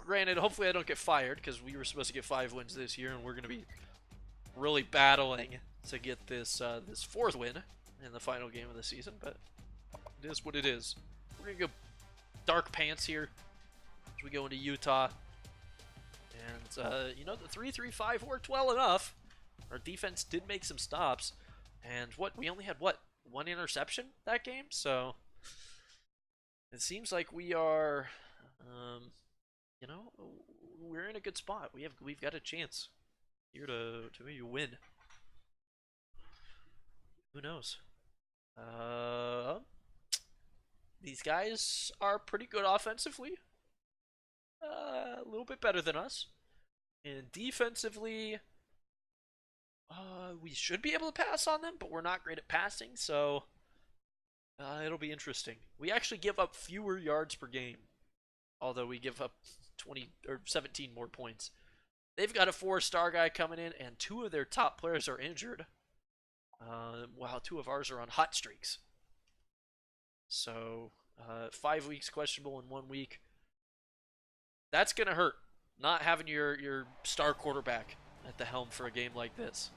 granted, hopefully I don't get fired, because we were supposed to get 5 wins this year, and we're going to be really battling to get this this 4th win in the final game of the season, but it is what it is. We're going to go dark pants here as we go into Utah. And, you know, the 3-3-5 worked well enough. Our defense did make some stops. And we only had, 1 interception that game? So, it seems like we are, you know, we're in a good spot. We've got a chance here to maybe win. Who knows? These guys are pretty good offensively. A little bit better than us. And defensively, we should be able to pass on them, but we're not great at passing, so it'll be interesting. We actually give up fewer yards per game, although we give up 20 or 17 more points. They've got a 4-star guy coming in, and 2 of their top players are injured, while 2 of ours are on hot streaks. So 5 weeks questionable in 1 week. That's going to hurt, not having your star quarterback at the helm for a game like this.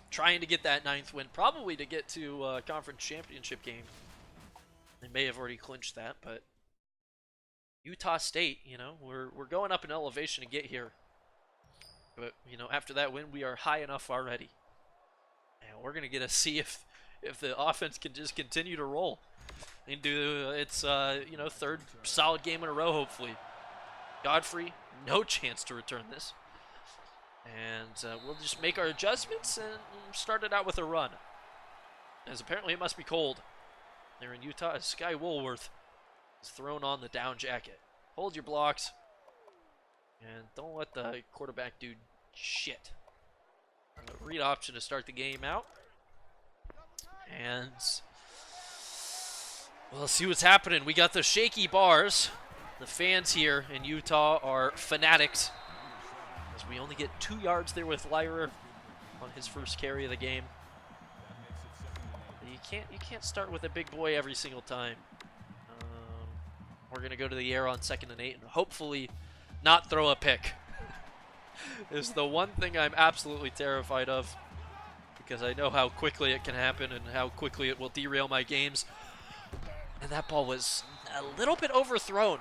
Trying to get that 9th win, probably to get to a conference championship game. They may have already clinched that, but Utah State, you know, we're going up in elevation to get here. But, you know, after that win, we are high enough already. And we're going to get to see if the offense can just continue to roll. And do its, you know, 3rd solid game in a row, hopefully. Godfrey, no chance to return this. And we'll just make our adjustments and start it out with a run. As apparently it must be cold. There in Utah, Sky Woolworth is thrown on the down jacket. Hold your blocks. And don't let the quarterback do shit. Read option to start the game out. And we'll see what's happening. We got the shaky bars. The fans here in Utah are fanatics. As we only get 2 yards there with Lyra on his first carry of the game. You can't start with a big boy every single time. We're gonna go to the air on 2nd and 8 and hopefully not throw a pick. Is the one thing I'm absolutely terrified of, because I know how quickly it can happen and how quickly it will derail my games. And that ball was a little bit overthrown.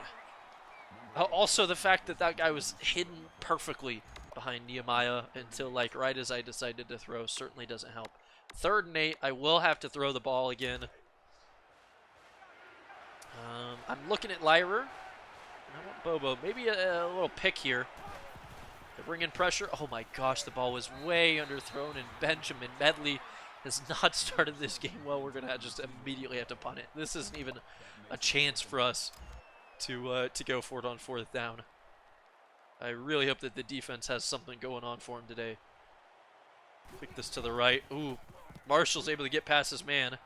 Also, the fact that that guy was hidden perfectly behind Nehemiah until, like, right as I decided to throw certainly doesn't help. 3rd and 8, I will have to throw the ball again. I'm looking at Lyra. I want Bobo. Maybe a little pick here. They bring in pressure. Oh my gosh, the ball was way underthrown, and Benjamin Medley has not started this game well. We're gonna just immediately have to punt it. This isn't even a chance for us to go for it on 4th down. I really hope that the defense has something going on for him today. Pick this to the right. Ooh, Marshall's able to get past his man.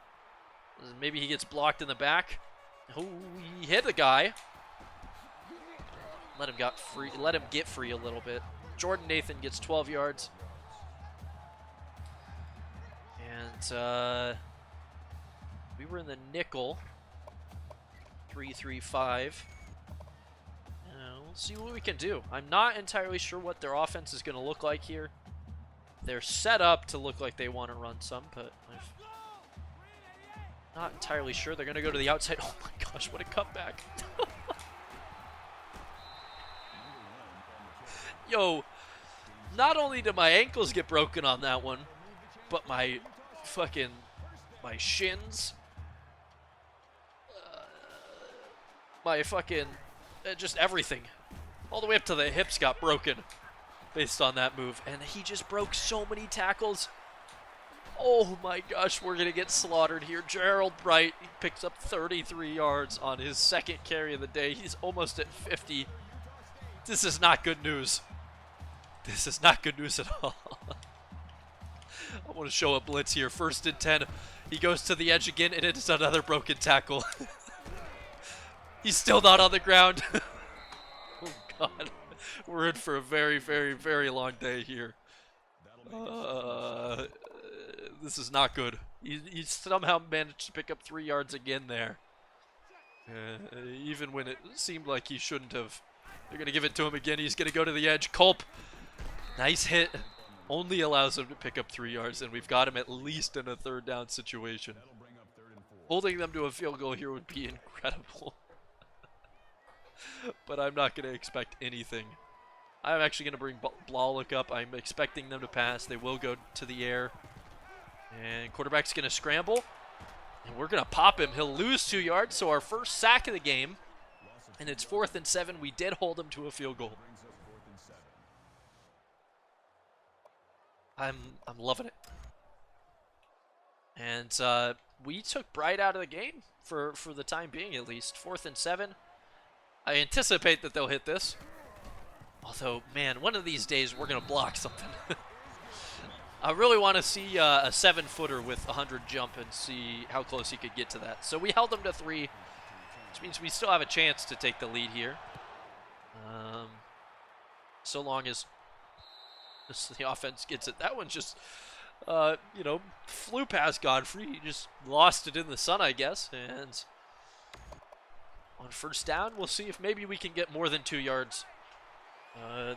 Maybe he gets blocked in the back. Oh, he hit the guy. Let him get free a little bit. Jordan Nathan gets 12 yards. And we were in the nickel. 3-3-5. We'll see what we can do. I'm not entirely sure what their offense is going to look like here. They're set up to look like they want to run some, but I'm not entirely sure. They're going to go to the outside. Oh my gosh, what a comeback. Yo, not only did my ankles get broken on that one, but my shins, just everything, all the way up to the hips got broken based on that move. And he just broke so many tackles. Oh my gosh, we're going to get slaughtered here. Gerald Bright, he picks up 33 yards on his 2nd carry of the day. He's almost at 50. This is not good news. This is not good news at all. I want to show a blitz here. 1st and 10. He goes to the edge again, and it's another broken tackle. He's still not on the ground. Oh, God. We're in for a very, very, very long day here. This is not good. He somehow managed to pick up 3 yards again there. Even when it seemed like he shouldn't have. They're going to give it to him again. He's going to go to the edge. Culp. Nice hit. Only allows him to pick up 3 yards, and we've got him at least in a third down situation. Holding them to a field goal here would be incredible. But I'm not going to expect anything. I'm actually going to bring Blalock up. I'm expecting them to pass. They will go to the air. And quarterback's going to scramble. And we're going to pop him. He'll lose 2 yards, so our first sack of the game. And it's 4th and 7. We did hold him to a field goal. I'm loving it. And we took Bright out of the game for the time being, at least. 4th and 7. I anticipate that they'll hit this. Although, man, one of these days we're going to block something. I really want to see a 7-footer with 100 jump and see how close he could get to that. So we held him to 3, which means we still have a chance to take the lead here. So long as the offense gets it. That one's just, you know, flew past Godfrey. He just lost it in the sun, I guess. And on first down, we'll see if maybe we can get more than 2 yards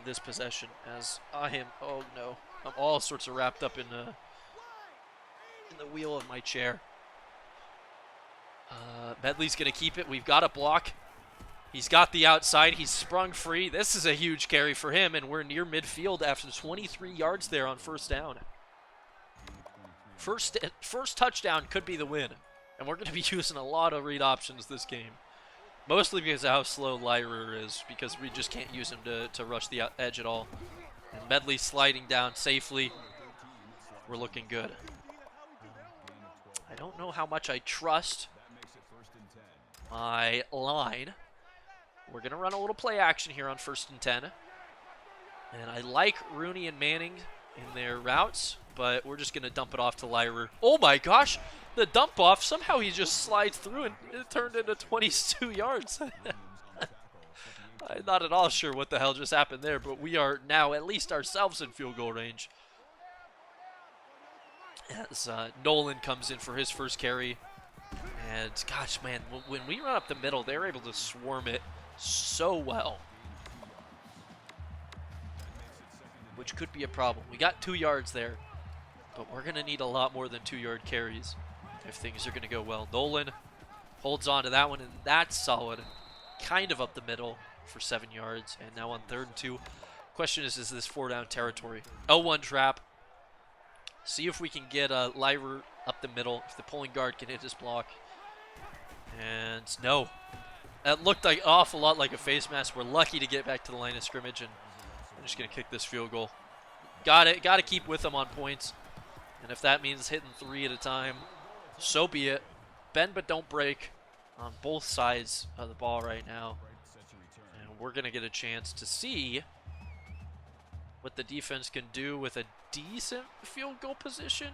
this possession. As I am, oh no, I'm all sorts of wrapped up in the wheel of my chair. Medley's going to keep it. We've got a block. He's got the outside. He's sprung free. This is a huge carry for him, and we're near midfield after 23 yards there on first down. First touchdown could be the win, and we're going to be using a lot of read options this game. Mostly because of how slow Lyra is, because we just can't use him to rush the edge at all. And Medley sliding down safely. We're looking good. I don't know how much I trust my line. We're going to run a little play action here on 1st and 10. And I like Rooney and Manning in their routes, but we're just going to dump it off to Lyra. Oh my gosh! The dump off, somehow he just slides through and it turned into 22 yards. I'm not at all sure what the hell just happened there, but we are now at least ourselves in field goal range. As Nolan comes in for his first carry. And gosh, man, when we run up the middle, they're able to swarm it so well. Which could be a problem. We got 2 yards there, but we're going to need a lot more than 2-yard carries if things are going to go well. Nolan holds on to that one, and that's solid. Kind of up the middle for 7 yards, and now on 3rd and 2. Question is this 4-down territory? 0-1 trap. See if we can get Lyra up the middle, if the pulling guard can hit his block. And no. That looked like an awful lot like a face mask. We're lucky to get back to the line of scrimmage, and I'm just going to kick this field goal. Got to keep with them on points. And if that means hitting 3 at a time, so be it. Bend but don't break on both sides of the ball right now. And we're going to get a chance to see what the defense can do with a decent field goal position.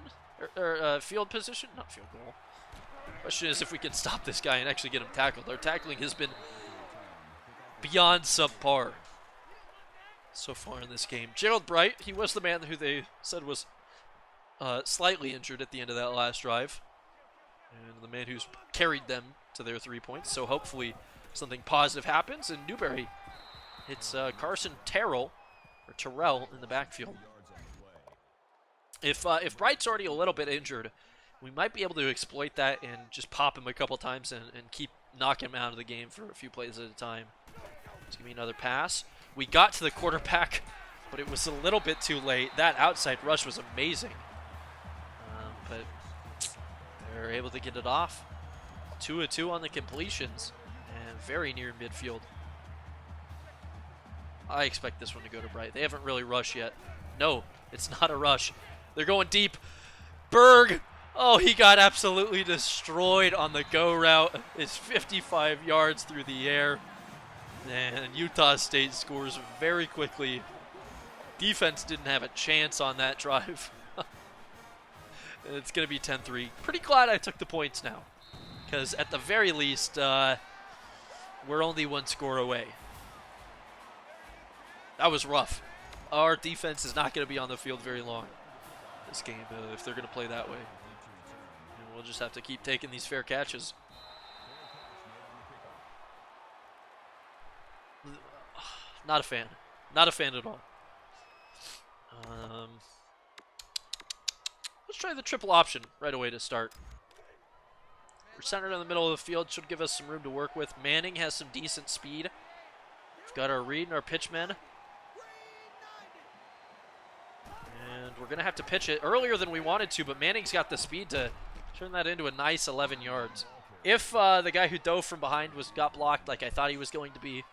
Or field position? Not field goal. Question is if we can stop this guy and actually get him tackled. Our tackling has been beyond subpar so far in this game. Gerald Bright, he was the man who they said was slightly injured at the end of that last drive. And the man who's carried them to their 3 points. So hopefully something positive happens. And Newberry, it's Carson Terrell in the backfield. If Bright's already a little bit injured, we might be able to exploit that and just pop him a couple times and keep knocking him out of the game for a few plays at a time. Let's give me another pass. We got to the quarterback, but it was a little bit too late. That outside rush was amazing. But they're able to get it off. 2-2 on the completions and very near midfield. I expect this one to go to Bright. They haven't really rushed yet. No, it's not a rush. They're going deep. Berg! Oh, he got absolutely destroyed on the go route. It's 55 yards through the air. And Utah State scores very quickly. Defense didn't have a chance on that drive. It's going to be 10-3. Pretty glad I took the points now. Because at the very least, we're only 1 score away. That was rough. Our defense is not going to be on the field very long this game if they're going to play that way. And we'll just have to keep taking these fair catches. Not a fan. Not a fan at all. Let's try the triple option right away to start. We're centered in the middle of the field. Should give us some room to work with. Manning has some decent speed. We've got our read and our pitch men. And we're going to have to pitch it earlier than we wanted to, but Manning's got the speed to turn that into a nice 11 yards. If the guy who dove from behind got blocked like I thought he was going to be,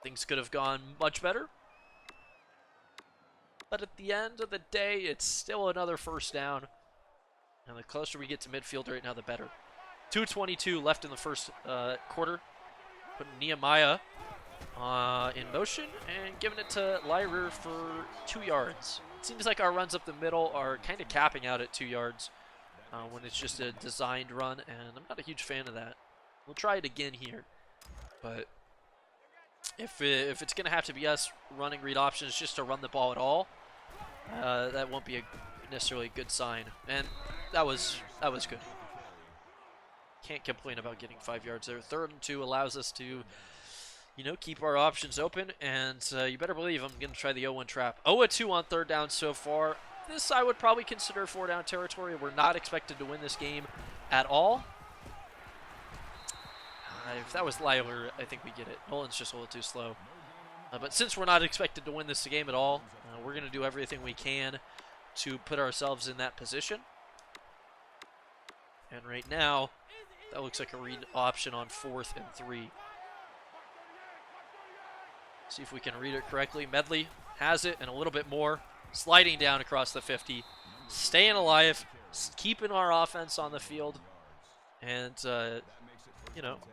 things could have gone much better. But at the end of the day, it's still another first down. And the closer we get to midfield right now, the better. 2:22 left in the first quarter. Putting Nehemiah in motion and giving it to Lyra for 2 yards. It seems like our runs up the middle are kind of capping out at 2 yards when it's just a designed run, and I'm not a huge fan of that. We'll try it again here. But if it's going to have to be us running read options just to run the ball at all, that won't be necessarily a good sign. And that was good. Can't complain about getting 5 yards there. 3rd and 2 allows us to, keep our options open. And you better believe I'm going to try the 0-1 trap. 0-2 on 3rd down so far. This I would probably consider 4-down territory. We're not expected to win this game at all. If that was Lyler, I think we get it. Nolan's just a little too slow. But since we're not expected to win this game at all, we're going to do everything we can to put ourselves in that position. And right now, that looks like a read option on 4th and 3. See if we can read it correctly. Medley has it and a little bit more. Sliding down across the 50. Staying alive. Keeping our offense on the field. And,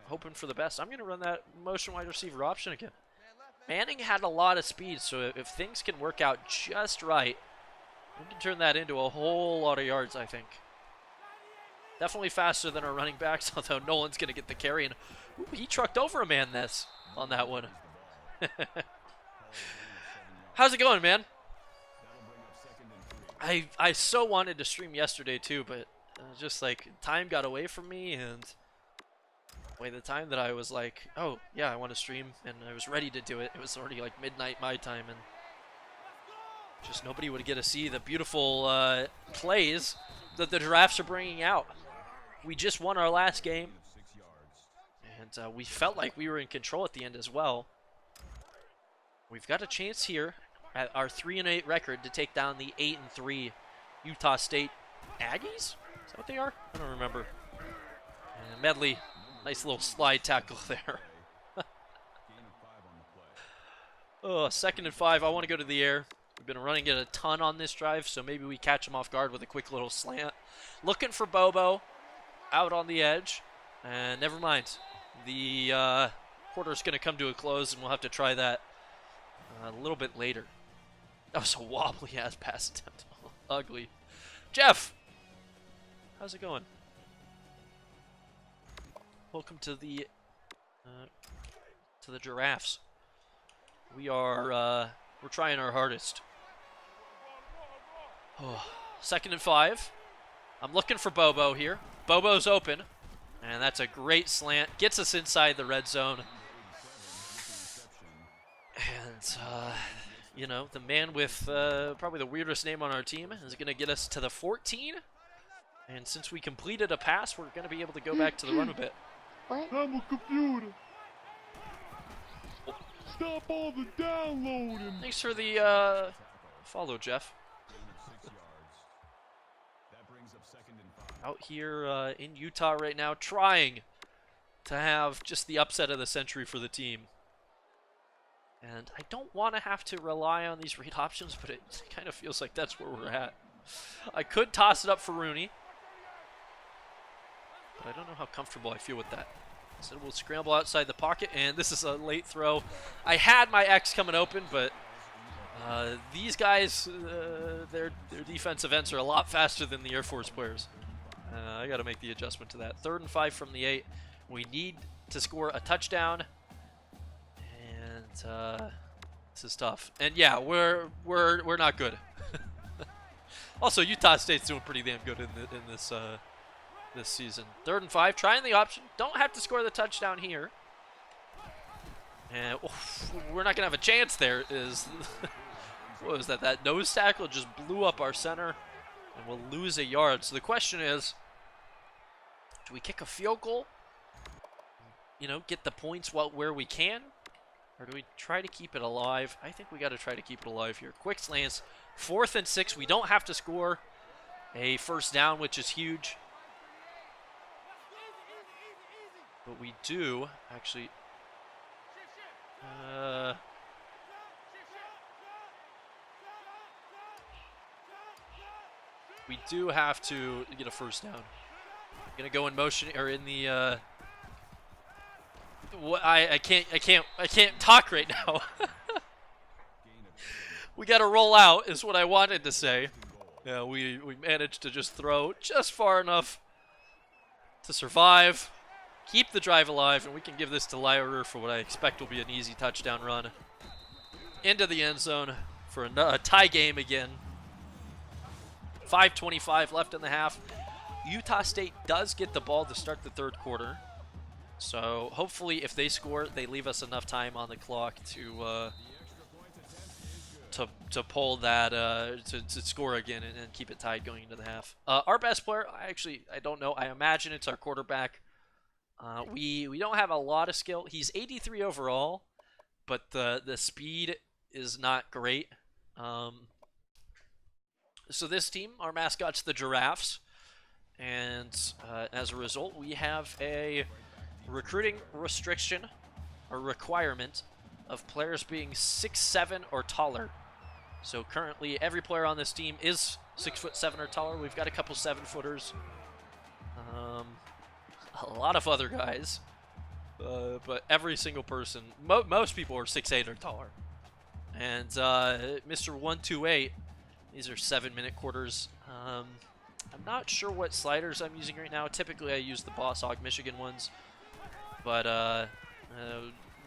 hoping for the best. I'm going to run that motion wide receiver option again. Manning had a lot of speed, so if things can work out just right, we can turn that into a whole lot of yards, I think. Definitely faster than our running backs, although Nolan's going to get the carry. And he trucked over a man on that one. How's it going, man? I so wanted to stream yesterday, too, but just like time got away from me, and by the time that I was like, oh, yeah, I want to stream, and I was ready to do it, it was already like midnight my time, and just nobody would get to see the beautiful plays that the Giraffes are bringing out. We just won our last game, and we felt like we were in control at the end as well. We've got a chance here at our 3-8 record to take down the 8-3 Utah State Aggies? Is that what they are? I don't remember. And Medley, nice little slide tackle there. Oh, 2nd and 5. I want to go to the air. We've been running it a ton on this drive, so maybe we catch them off guard with a quick little slant. Looking for Bobo out on the edge. And never mind. The quarter's going to come to a close, and we'll have to try that a little bit later. That was a wobbly-ass pass attempt. Ugly. Jeff! How's it going? Welcome to the Giraffes. We're trying our hardest. Oh, 2nd and 5. I'm looking for Bobo here. Bobo's open, and that's a great slant. Gets us inside the red zone. And, the man with probably the weirdest name on our team is going to get us to the 14. And since we completed a pass, we're going to be able to go back to the run a bit. What? I'm a computer. Stop all the downloading. Thanks for the follow, Jeff. Out here in Utah right now, trying to have just the upset of the century for the team. And I don't want to have to rely on these read options, but it kind of feels like that's where we're at. I could toss it up for Rooney, but I don't know how comfortable I feel with that. So we'll scramble outside the pocket, and this is a late throw. I had my X coming open, but these guys, their defensive ends are a lot faster than the Air Force players. I got to make the adjustment to that. 3rd and 5 from the 8. We need to score a touchdown, and this is tough. And yeah, we're not good. Also, Utah State's doing pretty damn good in this season. 3rd and 5, trying the option. Don't have to score the touchdown here. And we're not going to have a chance there. What was that? That nose tackle just blew up our center, and we'll lose a yard. So the question is, do we kick a field goal? You know, get the points where we can? Or do we try to keep it alive? I think we got to try to keep it alive here. Quick slants, 4th and 6. We don't have to score a first down, which is huge. But we do actually... we do have to get a first down. Gonna go in motion or in the I can't talk right now. We gotta roll out is what I wanted to say. Yeah, we managed to just throw just far enough to survive, keep the drive alive, and we can give this to Lyra for what I expect will be an easy touchdown run into the end zone for a tie game again. 5:25 left in the half. Utah State does get the ball to start the third quarter. So hopefully if they score, they leave us enough time on the clock to pull that, to score again and keep it tied going into the half. Our best player, I don't know. I imagine it's our quarterback. We don't have a lot of skill. He's 83 overall, but the speed is not great. So this team, our mascot's the Giraffes, and as a result, we have a recruiting restriction or requirement of players being 6'7" or taller. So currently, every player on this team is 6'7" or taller. We've got a couple 7-footers, a lot of other guys, but every single person, most people are 6'8" or taller. And Mr. 128. These are 7-minute quarters. I'm not sure what sliders I'm using right now. Typically, I use the Boss Hog Michigan ones, but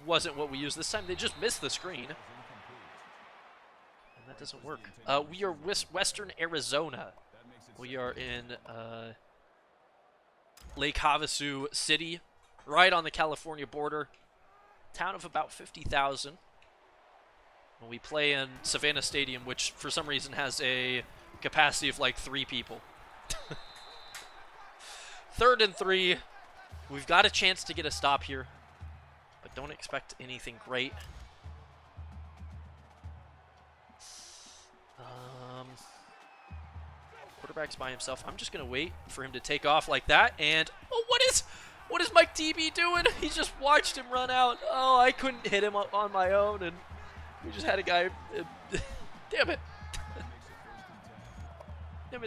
wasn't what we used this time. They just missed the screen, and that doesn't work. We are Western Arizona. We are in Lake Havasu City, right on the California border. Town of about 50,000. We play in Savannah Stadium, which for some reason has a capacity of like 3 people. 3rd and 3. We've got a chance to get a stop here, but don't expect anything great. Quarterback's by himself. I'm just going to wait for him to take off like that. And, oh, what is Mike DB doing? He just watched him run out. Oh, I couldn't hit him on my own, and we just had a guy. Damn it.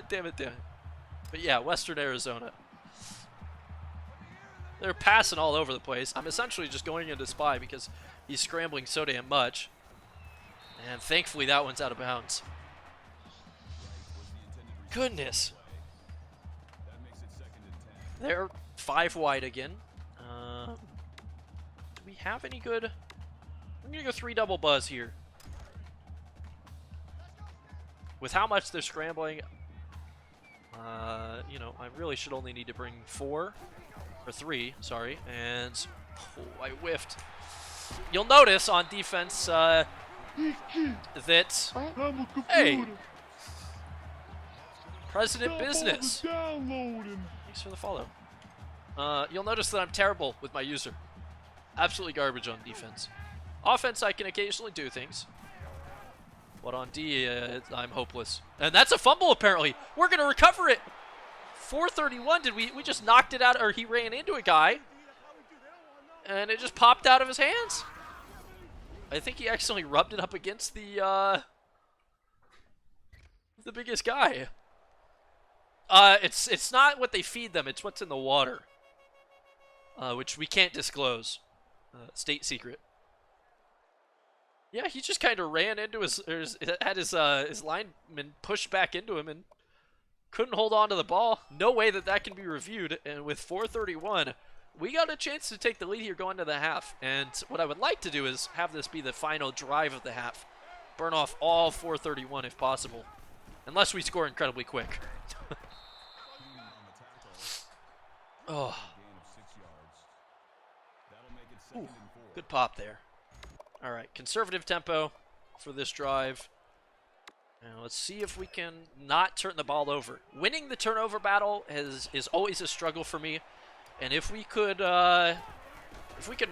Damn it. But yeah, Western Arizona. They're passing all over the place. I'm essentially just going into spy because he's scrambling so damn much. And thankfully that one's out of bounds. Goodness. They're 5 wide again. Do we have any good... I'm going to go 3 double buzz here. With how much they're scrambling, you know, I really should only need to bring 4, or 3, sorry, and I whiffed. You'll notice on defense that, hey, President Business. Thanks for the follow. You'll notice that I'm terrible with my user. Absolutely garbage on defense. Offense, I can occasionally do things. But on D, I'm hopeless. And that's a fumble, apparently. We're going to recover it. 4:31. We just knocked it out, or he ran into a guy. And it just popped out of his hands. I think he accidentally rubbed it up against the biggest guy. It's not what they feed them. It's what's in the water. Which we can't disclose. State secret. Yeah, he just kind of ran into had his lineman pushed back into him and couldn't hold on to the ball. No way that can be reviewed. And with 4:31, we got a chance to take the lead here going to the half. And what I would like to do is have this be the final drive of the half. Burn off all 4:31 if possible. Unless we score incredibly quick. Oh. Ooh, good pop there. All right, conservative tempo for this drive. Now let's see if we can not turn the ball over. Winning the turnover battle is always a struggle for me, and if we could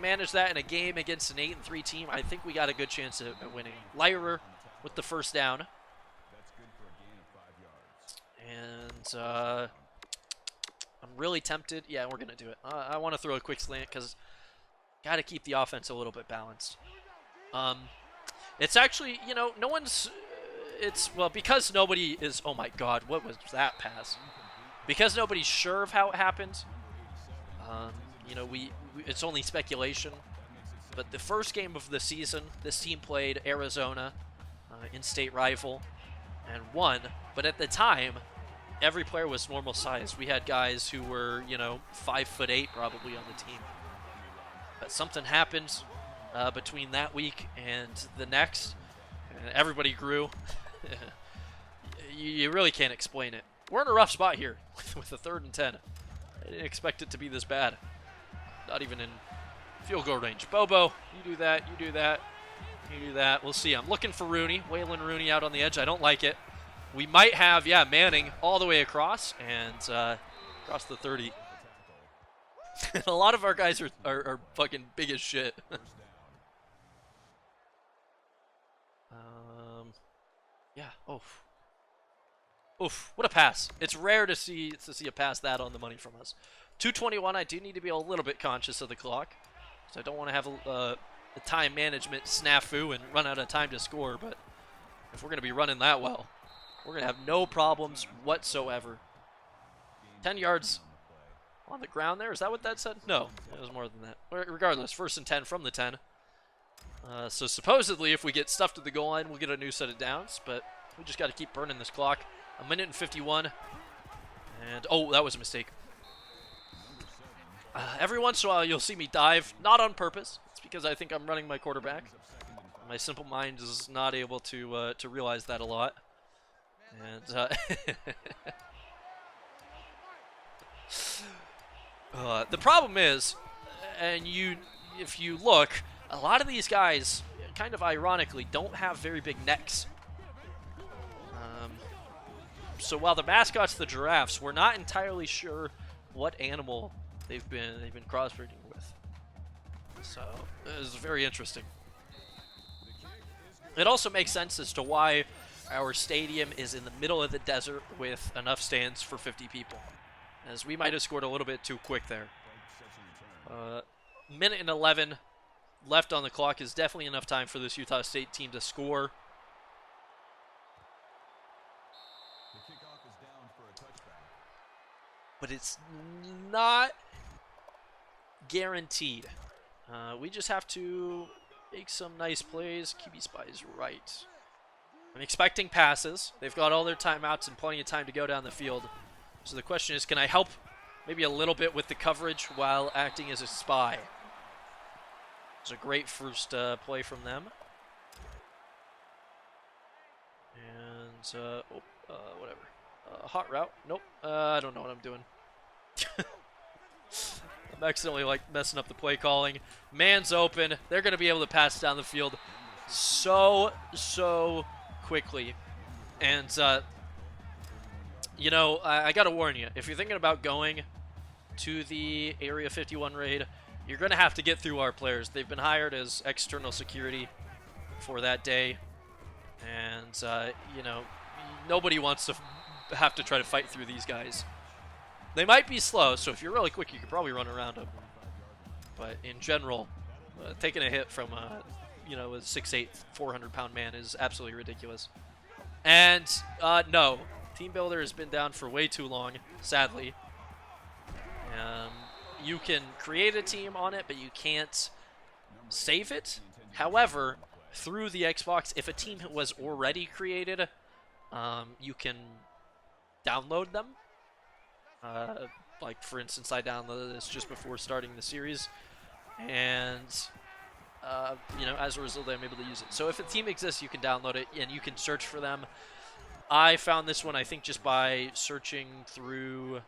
manage that in a game against an 8-3 team, I think we got a good chance at winning. Lyra with the first down. And I'm really tempted. Yeah, we're going to do it. I want to throw a quick slant because got to keep the offense a little bit balanced. It's actually, you know, no one's... well, because nobody is... Oh, my God. What was that pass? Because nobody's sure of how it happened, you know, it's only speculation. But the first game of the season, this team played Arizona, in-state rival, and won. But at the time, every player was normal size. We had guys who were, you know, 5'8" probably on the team. But something happened between that week and the next, and everybody grew. You really can't explain it. We're in a rough spot here with the 3rd and 10. I didn't expect it to be this bad. Not even in field goal range. Bobo, you do that, you do that, you do that. We'll see. I'm looking for Rooney. Waylon Rooney out on the edge. I don't like it. We might have, yeah, Manning all the way across and across the 30. A lot of our guys are fucking big as shit. Yeah. Oof. Oof. What a pass. It's rare to see a pass that on the money from us. 2:21. I do need to be a little bit conscious of the clock, so I don't want to have a time management snafu and run out of time to score. But if we're going to be running that well, we're going to have no problems whatsoever. 10 yards on the ground there. Is that what that said? No, it was more than that. Regardless, 1st and 10 from the 10. So supposedly, if we get stuffed to the goal line, we'll get a new set of downs. But we just got to keep burning this clock. 1:51. And, oh, that was a mistake. Every once in a while, you'll see me dive. Not on purpose. It's because I think I'm running my quarterback. My simple mind is not able to realize that a lot. And the problem is, and if you look, a lot of these guys, kind of ironically, don't have very big necks. So while the mascot's the giraffes, we're not entirely sure what animal they've been crossbreeding with. So it's very interesting. It also makes sense as to why our stadium is in the middle of the desert with enough stands for 50 people, as we might have scored a little bit too quick there. 1:11 left on the clock is definitely enough time for this Utah State team to score. But it's not guaranteed. We just have to make some nice plays. QB Spy is right. I'm expecting passes. They've got all their timeouts and plenty of time to go down the field. So the question is, can I help maybe a little bit with the coverage while acting as a spy? It's a great first play from them. And, whatever. Hot route. Nope. I don't know what I'm doing. I'm accidentally, like, messing up the play calling. Man's open. They're going to be able to pass down the field so quickly. And, you know, I got to warn you. If you're thinking about going to the Area 51 raid, you're going to have to get through our players. They've been hired as external security for that day. And, you know, nobody wants to have to try to fight through these guys. They might be slow, so if you're really quick, you could probably run around them. But in general, taking a hit from, you know, a 6'8", 400-pound man is absolutely ridiculous. And, no. Team Builder has been down for way too long, sadly. You can create a team on it, but you can't save it. However, through the Xbox, if a team was already created, you can download them. Like, for instance, I downloaded this just before starting the series, and, you know, as a result, I'm able to use it. So if a team exists, you can download it, and you can search for them. I found this one, I think, just by searching through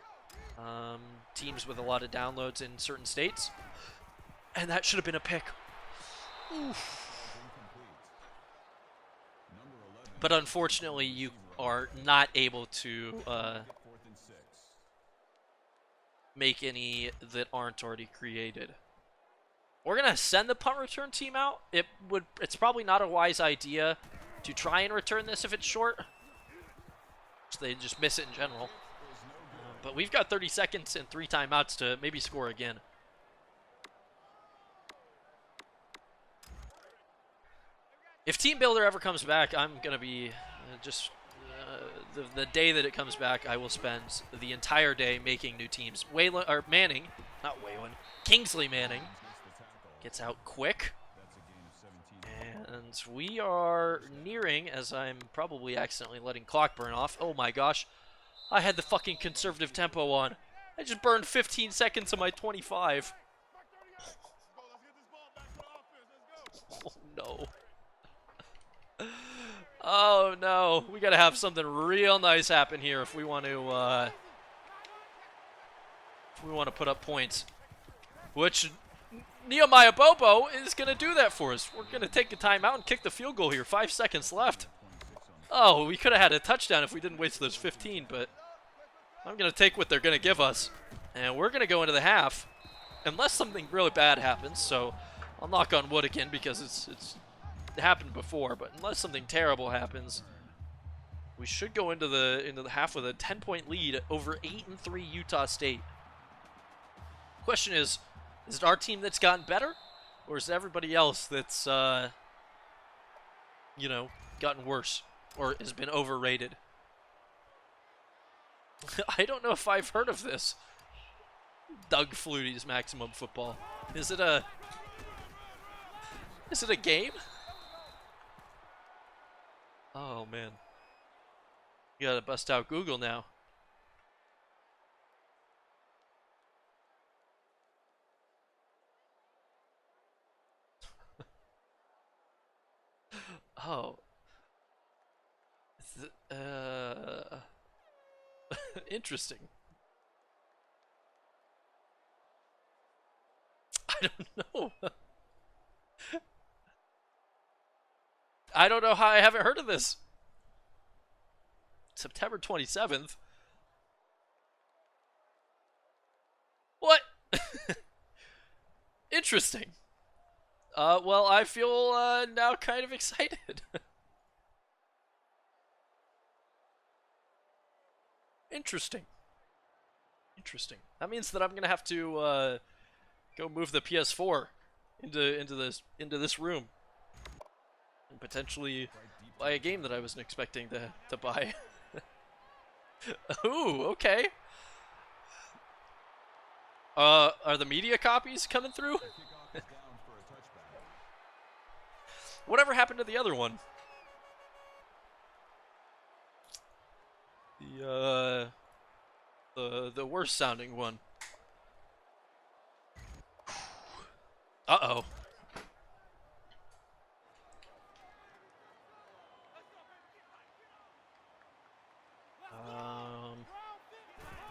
teams with a lot of downloads in certain states, and that should have been a pick. Oof. But unfortunately, you are not able to make any that aren't already created. We're gonna send the punt return team out. It's probably not a wise idea to try and return this if it's short. So they just miss it in general. But we've got 30 seconds and 3 timeouts to maybe score again. If Team Builder ever comes back, I'm gonna be the day that it comes back, I will spend the entire day making new teams. Kingsley Manning gets out quick. And we are nearing, as I'm probably accidentally letting clock burn off. Oh my gosh. I had the fucking conservative tempo on. I just burned 15 seconds of my 25. Oh no. Oh no. We gotta have something real nice happen here if we want to put up points. Which Nehemiah Bobo is gonna do that for us. We're gonna take a timeout and kick the field goal here. 5 seconds left. Oh, we could have had a touchdown if we didn't waste those 15, but I'm going to take what they're going to give us. And we're going to go into the half, unless something really bad happens. So I'll knock on wood again because it happened before. But unless something terrible happens, we should go into the half with a 10-point lead over 8-3 Utah State. Question is it our team that's gotten better, or is it everybody else that's gotten worse or has been overrated? I don't know if I've heard of this. Doug Flutie's Maximum Football. Is it a game? Oh man. You gotta bust out Google now. Oh. Interesting. I don't know. I don't know how I haven't heard of this. September 27th. What? Interesting. Well, I feel now kind of excited. Interesting. Interesting. That means that I'm gonna have to go move the PS4 into this room and potentially buy a game that I wasn't expecting to buy. Ooh, okay. Are the media copies coming through? Whatever happened to the other one? The worst sounding one. Uh-oh.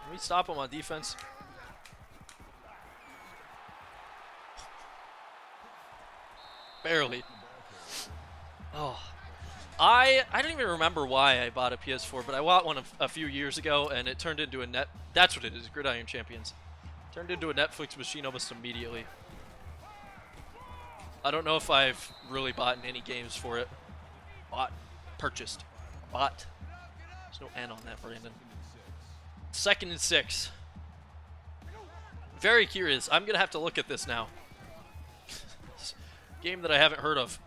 Can we stop him on defense? Barely. Oh. I don't even remember why I bought a PS4, but I bought one a few years ago, and it turned into a that's what it is, Gridiron Champions. Turned into a Netflix machine almost immediately. I don't know if I've really bought any games for it. Purchased. Bought. There's no N on that, Brandon. 2nd and 6. Very curious. I'm going to have to look at this now. Game that I haven't heard of.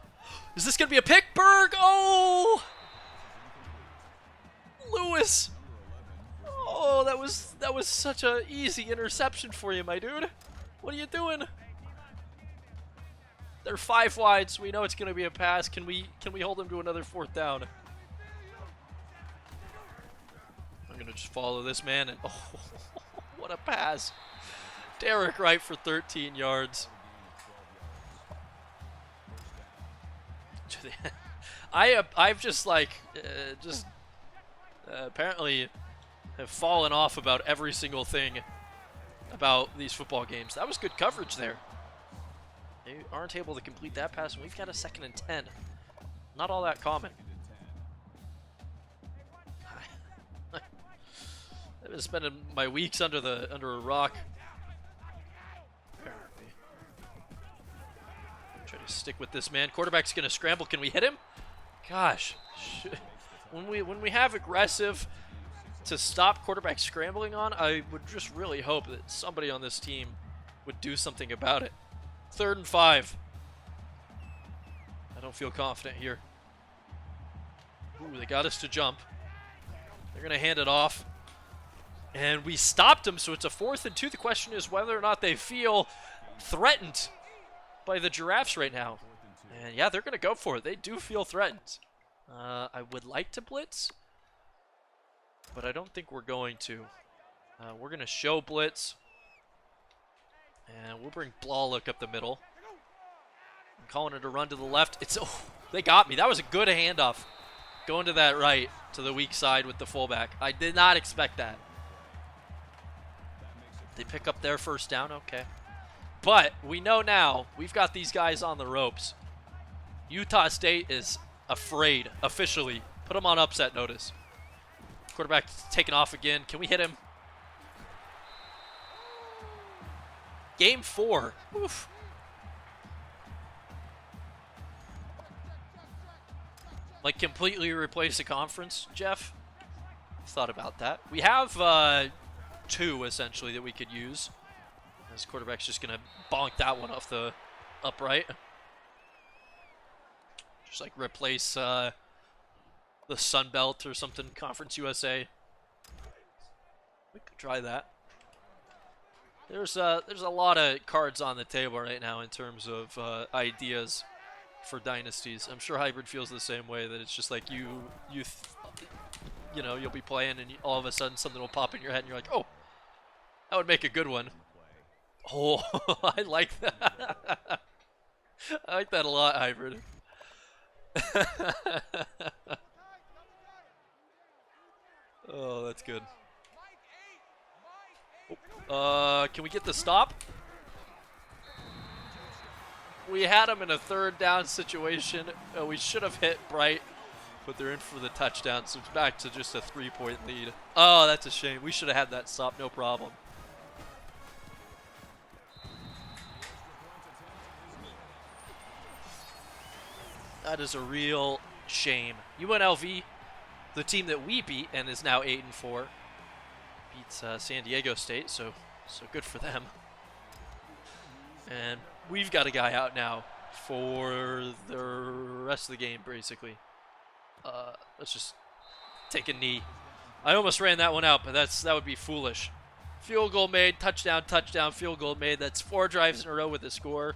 Is this going to be a pick? Berg! Oh! Lewis! Oh, that was such a easy interception for you, my dude. What are you doing? They're 5 wide, so we know it's going to be a pass. Can we hold them to another 4th down? I'm going to just follow this man, and oh, what a pass. Derek Wright for 13 yards. I've just apparently have fallen off about every single thing about these football games. That was good coverage there. They aren't able to complete that pass, and we've got a 2nd and 10. Not all that common. been spending my weeks under a rock. Apparently. Try to stick with this man. Quarterback's gonna scramble. Can we hit him? Gosh, when we have aggressive to stop quarterback scrambling on, I would just really hope that somebody on this team would do something about it. 3rd and 5. I don't feel confident here. Ooh, they got us to jump. They're going to hand it off. And we stopped them, so it's a 4th and 2. The question is whether or not they feel threatened by the Giraffes right now. And yeah, they're going to go for it. They do feel threatened. I would like to blitz, but I don't think we're going to. We're going to show blitz. And we'll bring Blalock up the middle. I'm calling it a run to the left. They got me. That was a good handoff. Going to that right, to the weak side with the fullback. I did not expect that. They pick up their first down, okay. But we know now, we've got these guys on the ropes. Utah State is afraid, officially. Put them on upset notice. Quarterback taking off again. Can we hit him? Game 4. Oof. Like completely replace the conference, Jeff? Thought about that. We have 2 essentially that we could use. This quarterback's just gonna bonk that one off the upright. Just like replace the Sun Belt or something, Conference USA. We could try that. There's a lot of cards on the table right now in terms of ideas for dynasties. I'm sure Hybrid feels the same way, that it's just like you know, you'll be playing and all of a sudden something will pop in your head and you're like, oh, that would make a good one. Oh, I like that. I like that a lot, Hybrid. Oh, that's good. Can we get the stop? We had him in a 3rd down situation. We should have hit Bright, but they're in for the touchdown, so it's back to just a 3-point lead. Oh, that's a shame. We should have had that stop, no problem. That is a real shame. UNLV, the team that we beat and is now 8 and 4, beats San Diego State, so good for them. And we've got a guy out now for the rest of the game, basically. Let's just take a knee. I almost ran that one out, but that would be foolish. Field goal made, touchdown, touchdown, field goal made. That's 4 drives in a row with a score.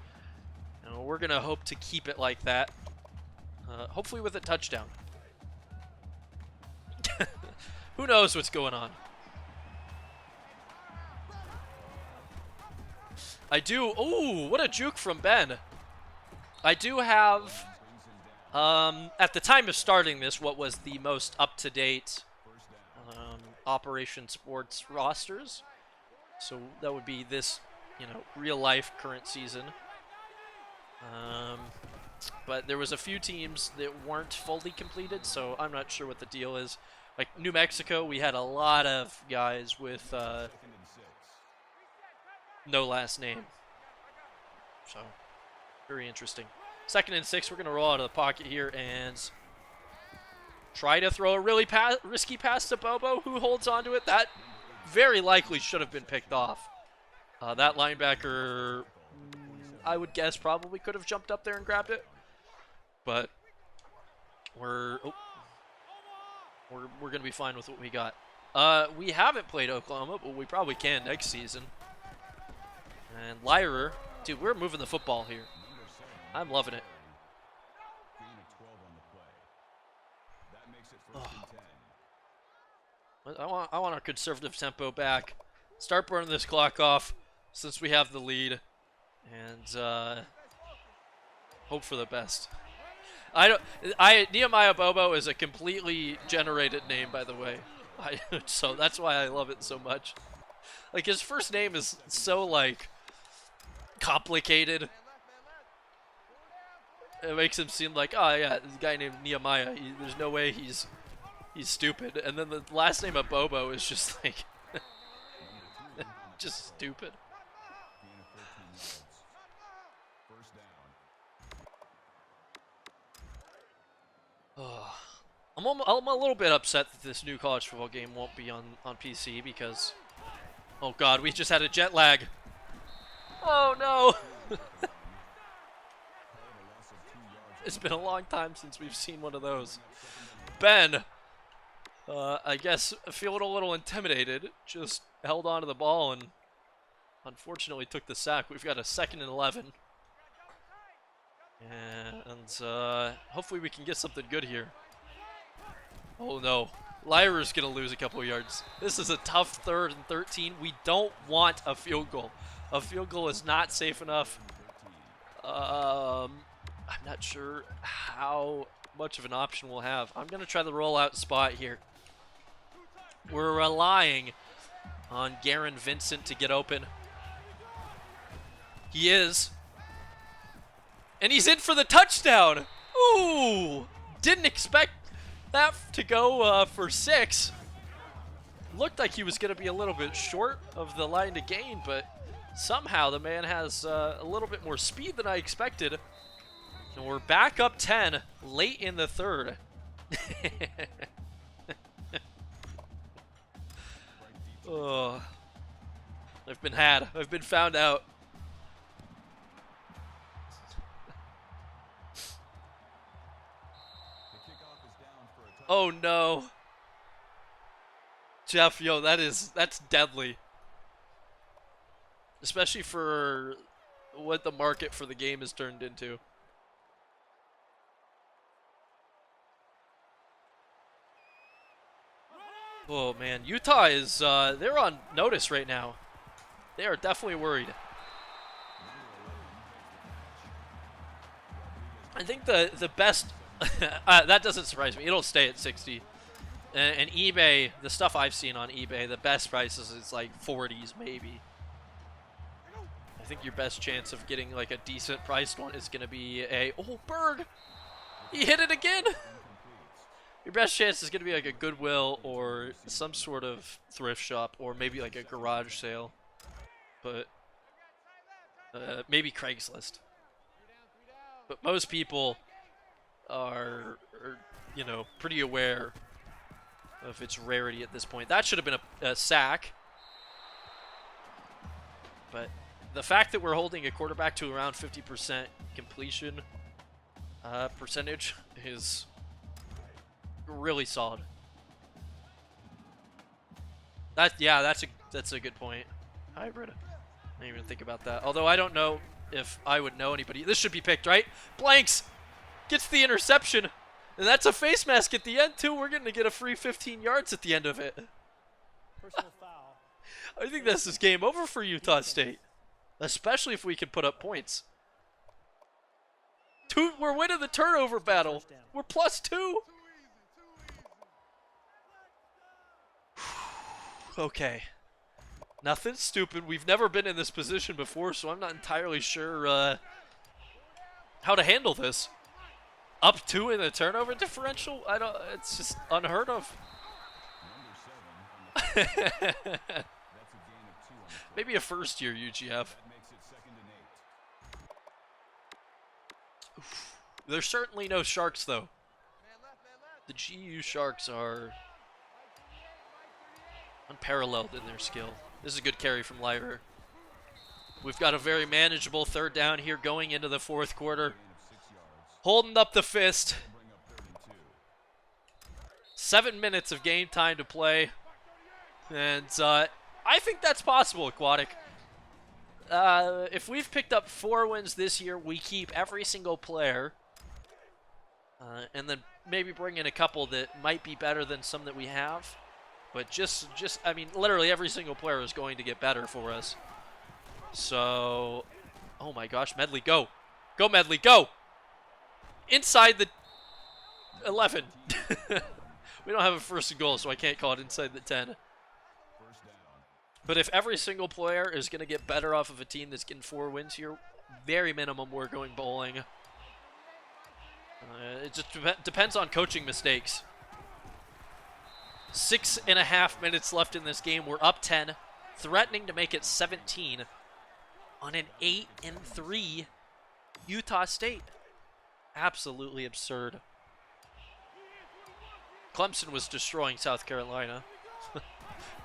And we're going to hope to keep it like that. Hopefully with a touchdown. Who knows what's going on? I do. Ooh, what a juke from Ben. I do have, at the time of starting this, what was the most up-to-date Operation Sports rosters. So that would be this, real-life current season. But there was a few teams that weren't fully completed, so I'm not sure what the deal is. Like New Mexico, we had a lot of guys with no last name. So, very interesting. 2nd and 6, we're going to roll out of the pocket here and try to throw a really risky pass to Bobo, who holds onto it. That very likely should have been picked off. That linebacker, I would guess, probably could have jumped up there and grabbed it. But we're going to be fine with what we got. We haven't played Oklahoma, but we probably can next season. And Lyra, dude, we're moving the football here. I'm loving it. Oh. I want our conservative tempo back. Start burning this clock off since we have the lead, and hope for the best. Nehemiah Bobo is a completely generated name, by the way. So that's why I love it so much. Like, his first name is so, like, complicated. It makes him seem like, oh yeah, this guy named Nehemiah, there's no way he's stupid. And then the last name of Bobo is just like Just stupid. I'm a little bit upset that this new college football game won't be on PC because, oh god, we just had a jet lag. Oh no! It's been a long time since we've seen one of those. Ben, I guess feeling a little intimidated, just held on to the ball and unfortunately took the sack. We've got a 2nd and 11. And hopefully we can get something good here. Oh no, Lyra's gonna lose a couple of yards. This is a tough 3rd and 13. We don't want a field goal. A field goal is not safe enough. I'm not sure how much of an option we'll have. I'm gonna try the rollout spot here. We're relying on Garen Vincent to get open. He is. And he's in for the touchdown. Ooh, didn't expect that to go for 6. Looked like he was going to be a little bit short of the line to gain, but somehow the man has a little bit more speed than I expected. And we're back up 10 late in the 3rd. Oh, I've been had. I've been found out. Oh no. Jeff, yo, that's deadly. Especially for what the market for the game has turned into. Oh man, Utah is they're on notice right now. They are definitely worried. I think the best that doesn't surprise me. It'll stay at 60. And eBay, the stuff I've seen on eBay, the best prices is like 40s maybe. I think your best chance of getting like a decent priced one is going to be a Berg. He hit it again. Your best chance is going to be like a Goodwill or some sort of thrift shop or maybe like a garage sale. But maybe Craigslist. But most people are, you know, pretty aware of its rarity at this point. That should have been a sack. But the fact that we're holding a quarterback to around 50% completion percentage is really solid. That's a good point. Hybrid. I didn't even think about that. Although I don't know if I would know anybody. This should be picked, right? Blanks gets the interception. And that's a face mask at the end, too. We're going to get a free 15 yards at the end of it. Personal foul. I think this is game over for Utah State. Especially if we can put up points. We're winning the turnover battle. We're +2. Okay. Nothing stupid. We've never been in this position before, so I'm not entirely sure how to handle this. Up 2 in the turnover differential? It's just unheard of. Maybe a first year UGF. There's certainly no Sharks though. The GU Sharks are unparalleled in their skill. This is a good carry from Lyra. We've got a very manageable 3rd down here going into the 4th quarter. Holding up the fist. 7 minutes of game time to play. And I think that's possible, Aquatic. If we've picked up 4 wins this year, we keep every single player. And then maybe bring in a couple that might be better than some that we have. But I mean, literally every single player is going to get better for us. So, oh my gosh, Medley, go. Go, Medley, go. Inside the 11. We don't have a 1st and goal, so I can't call it inside the 10. But if every single player is going to get better off of a team that's getting 4 wins here, very minimum we're going bowling. It just depends on coaching mistakes. 6.5 minutes left in this game. We're up 10. threatening to make it 17 on an 8-3 Utah State. Absolutely absurd. Clemson was destroying South Carolina.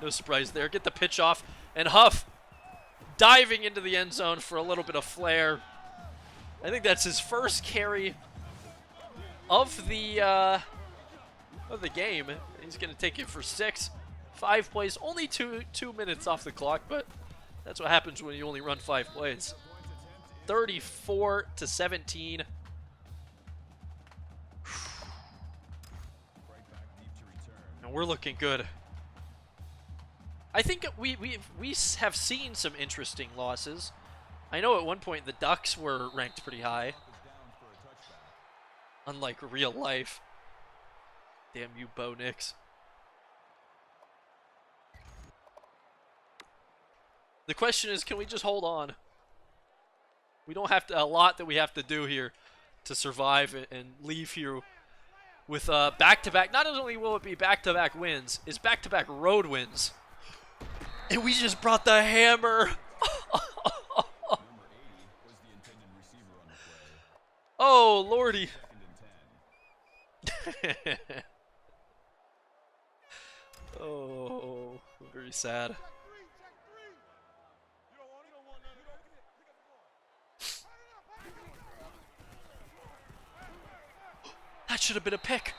No surprise there. Get the pitch off, and Huff diving into the end zone for a little bit of flair. I think that's his first carry of the game. He's going to take it for 6. 5 plays, only two minutes off the clock, but that's what happens when you only run 5 plays. 34-17. And we're looking good. I think we have seen some interesting losses. I know at one point the Ducks were ranked pretty high. Unlike real life. Damn you, Bo Nix. The question is, can we just hold on? We don't have to, a lot that we have to do here to survive and leave here with back-to-back. Not only will it be back-to-back wins, it's back-to-back road wins. And we just brought the hammer. Oh, lordy. Oh, very sad. That should have been a pick.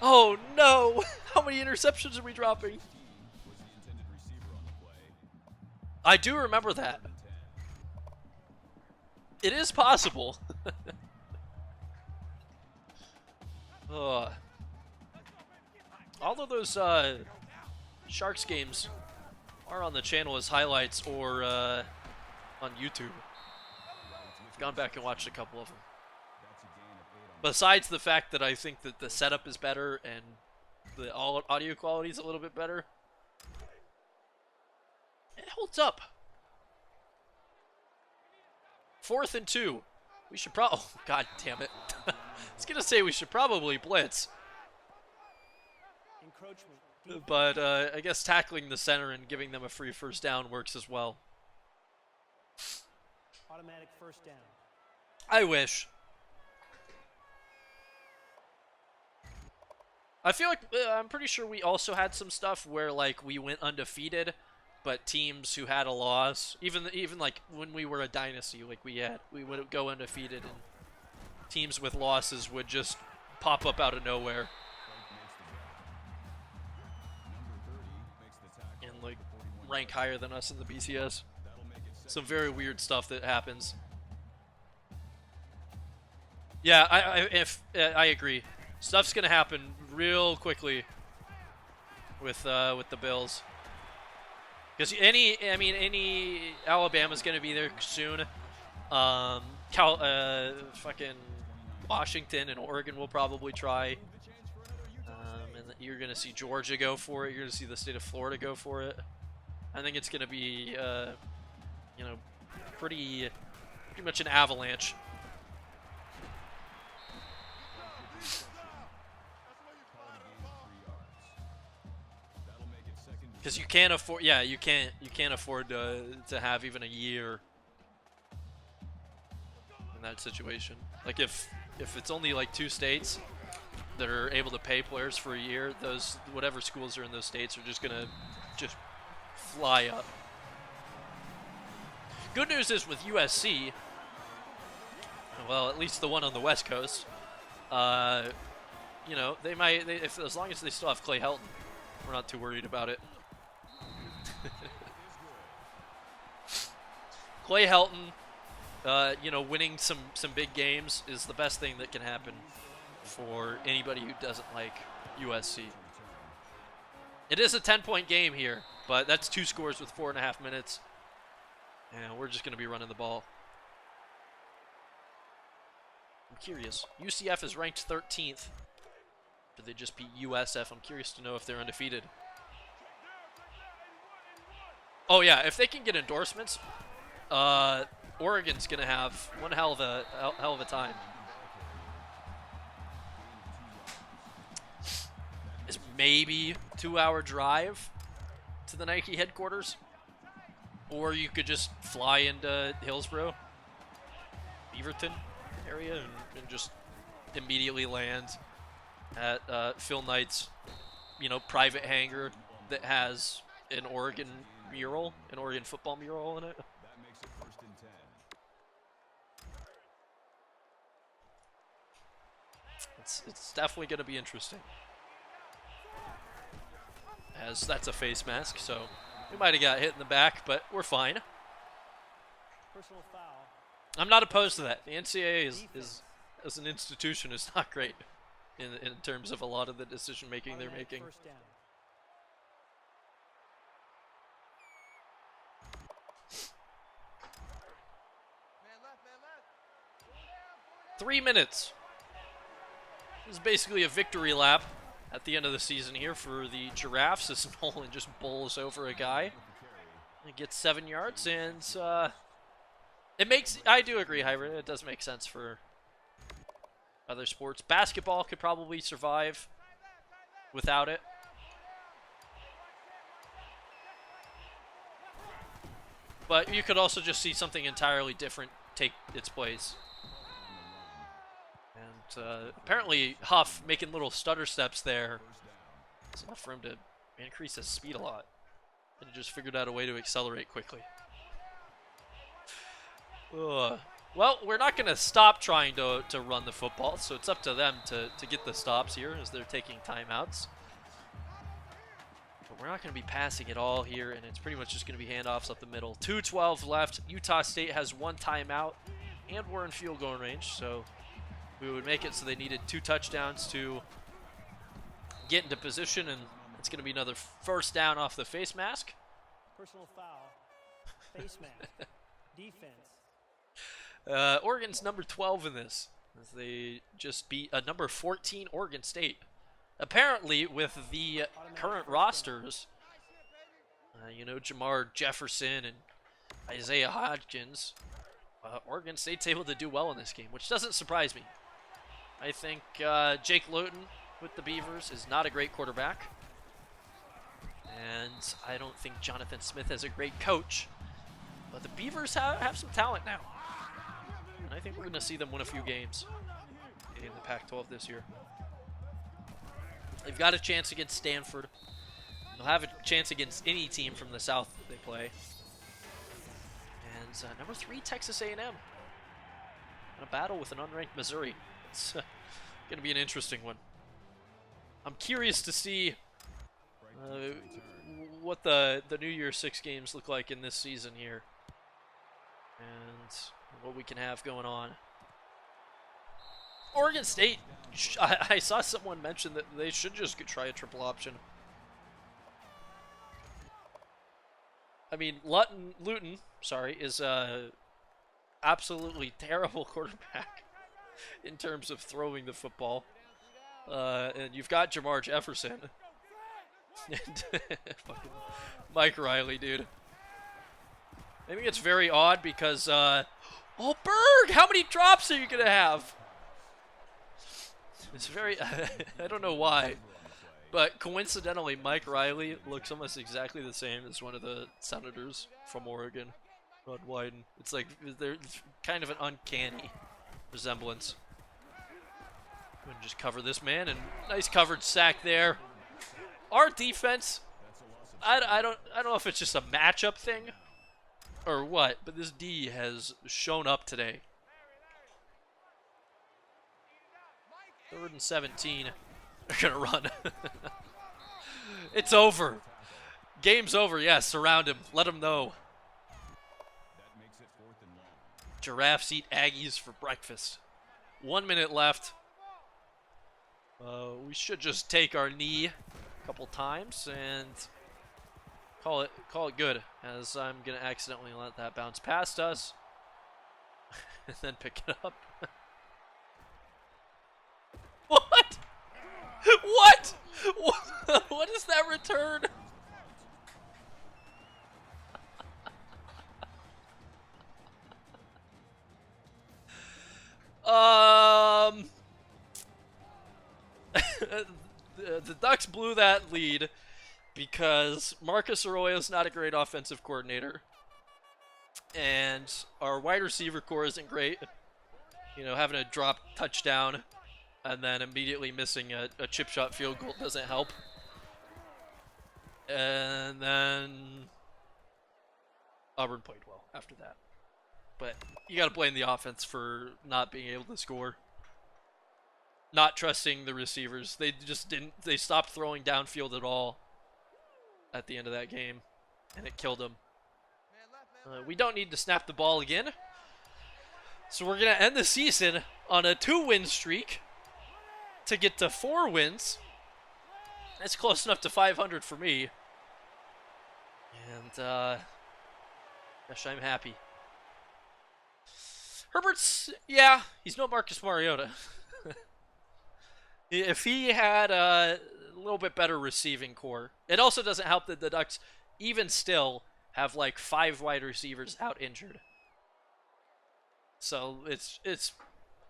Oh no! How many interceptions are we dropping? I do remember that. It is possible. All of those Sharks games are on the channel as highlights or on YouTube. I've gone back and watched a couple of them. Besides the fact that I think that the setup is better and the audio quality is a little bit better, it holds up. 4th and 2. We should probably... Oh, God damn it. I was going to say we should probably blitz. But I guess tackling the center and giving them a free first down works as well. Automatic first down. I wish. I feel like I'm pretty sure we also had some stuff where like we went undefeated, but teams who had a loss, even like when we were a dynasty, like we would go undefeated, and teams with losses would just pop up out of nowhere and like rank higher than us in the BCS. Some very weird stuff that happens. Yeah, I agree. Stuff's gonna happen real quickly with the Bills, because any Alabama's gonna be there soon. Fucking Washington and Oregon will probably try, and you're gonna see Georgia go for it. You're gonna see the state of Florida go for it. I think it's gonna be pretty much an avalanche. Because you can't afford, you can't afford to have even a year in that situation. Like if it's only like 2 states that are able to pay players for a year, those whatever schools are in those states are just gonna fly up. Good news is with USC, well, at least the one on the West Coast, they might, as long as they still have Clay Helton, we're not too worried about it. Clay Helton, winning some big games is the best thing that can happen for anybody who doesn't like USC. It is a 10-point game here, but that's 2 scores with 4.5 minutes, and we're just going to be running the ball. I'm curious. UCF is ranked 13th. Did they just beat USF? I'm curious to know if they're undefeated. Oh yeah, if they can get endorsements, Oregon's gonna have one hell of a time. It's maybe 2-hour drive to the Nike headquarters. Or you could just fly into Hillsborough, Beaverton area, and just immediately land at Phil Knight's, private hangar that has an Oregon mural, an Oregon football mural in it. That makes it 1st and 10. It's definitely going to be interesting. As that's a face mask, so we might have got hit in the back, but we're fine. Personal foul. I'm not opposed to that. The NCAA is as an institution is not great in terms of a lot of the decision making they're Automatic making. First down. 3 minutes. This is basically a victory lap at the end of the season here for the Giraffes as Nolan just bowls over a guy and gets 7 yards. And I do agree, Hybrid, it does make sense for other sports. Basketball could probably survive without it. But you could also just see something entirely different take its place. And apparently Huff making little stutter steps there. It's enough for him to increase his speed a lot. And just figured out a way to accelerate quickly. Well, we're not going to stop trying to run the football, so it's up to them to get the stops here as they're taking timeouts. But we're not going to be passing at all here, and it's pretty much just going to be handoffs up the middle. 2:12 left. Utah State has 1 timeout, and we're in field goal range, so we would make it so they needed 2 touchdowns to get into position, and it's going to be another first down off the face mask. Personal foul. Face mask. Defense. Oregon's number 12 in this, as they just beat a number 14 Oregon State. Apparently, with the current rosters, Jamar Jefferson and Isaiah Hodgins, Oregon State's able to do well in this game, which doesn't surprise me. I think Jake Luton with the Beavers is not a great quarterback. And I don't think Jonathan Smith is a great coach. But the Beavers have some talent now. And I think we're going to see them win a few games in the Pac-12 this year. They've got a chance against Stanford. They'll have a chance against any team from the South that they play. And number 3, Texas A&M. In a battle with an unranked Missouri. It's going to be an interesting one. I'm curious to see what the New Year's 6 games look like in this season here. And what we can have going on. Oregon State, I saw someone mention that they should just try a triple option. I mean, Luton, is a absolutely terrible quarterback in terms of throwing the football. And you've got Jamar Jefferson. And fucking Mike Riley, dude. I think it's very odd because, oh, Berg! How many drops are you going to have? It's very, I don't know why, but coincidentally, Mike Riley looks almost exactly the same as one of the senators from Oregon, Rod Wyden. It's like, there's kind of an uncanny resemblance. I'm gonna just cover this man, and nice covered sack there. Our defense, I don't know if it's just a matchup thing or what, but this D has shown up today. 3rd and 17. They're gonna run. It's over. Game's over. Yes, surround him. Let him know. That makes it 4th and long. Giraffes eat Aggies for breakfast. 1 minute left. We should just take our knee a couple times and call it good, as I'm gonna accidentally let that bounce past us and then pick it up. What? What? What is that return? The Ducks blew that lead because Marcus Arroyo's not a great offensive coordinator. and our wide receiver core isn't great. You know, having a drop touchdown and then immediately missing a chip shot field goal doesn't help. And then Auburn played well after that. But you got to blame the offense for not being able to score. Not trusting the receivers. They just didn't. They stopped throwing downfield at all at the end of that game, and it killed them. We don't need to snap the ball again. So we're going to end the season on a 2-win streak to get to 4 wins. That's close enough to 500 for me. And, gosh, I'm happy. Herbert's, yeah, he's no Marcus Mariota. If he had a little bit better receiving core. It also doesn't help that the Ducks, even still, have like 5 wide receivers out injured. So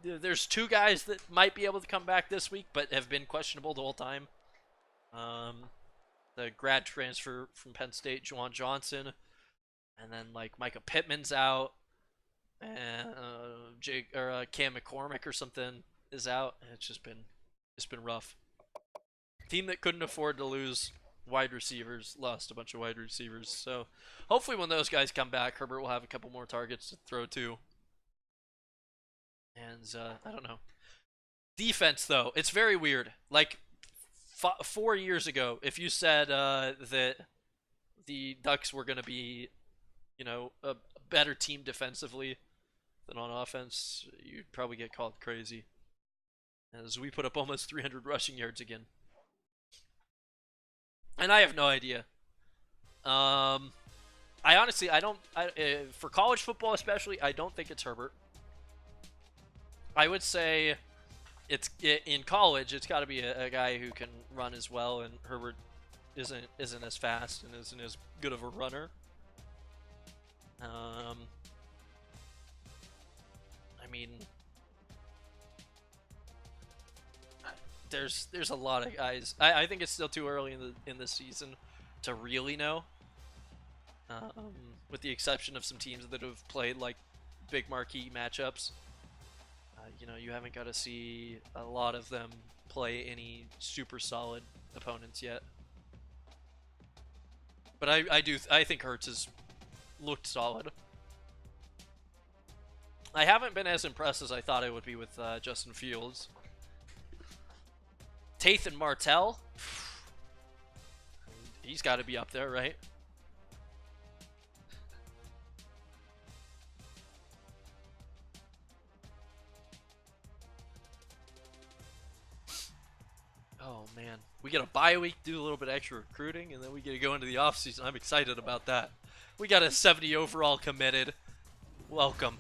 there's 2 guys that might be able to come back this week, but have been questionable the whole time. The grad transfer from Penn State, Juwan Johnson, and then like Micah Pittman's out, and Cam McCormick or something is out. And it's been rough. Team that couldn't afford to lose wide receivers lost a bunch of wide receivers. So hopefully when those guys come back, Herbert will have a couple more targets to throw to. And I don't know. Defense, though, it's very weird. Like 4 years ago, if you said that the Ducks were going to be, you know, a better team defensively than on offense, you'd probably get called crazy. As we put up almost 300 rushing yards again. And I have no idea. I honestly, for college football especially, I don't think it's Herbert. I would say in college, it's got to be a guy who can run as well, and Herbert isn't as fast and isn't as good of a runner. I mean, there's a lot of guys. I think it's still too early in the season to really know. With the exception of some teams that have played like big marquee matchups. You know, you haven't got to see a lot of them play any super solid opponents yet. But I think Hurts has looked solid. I haven't been as impressed as I thought I would be with Justin Fields. Tathan Martell, he's got to be up there, right? Oh man, we get a bye week, do a little bit extra recruiting, and then we get to go into the offseason. I'm excited about that. We got a 70 overall committed. Welcome.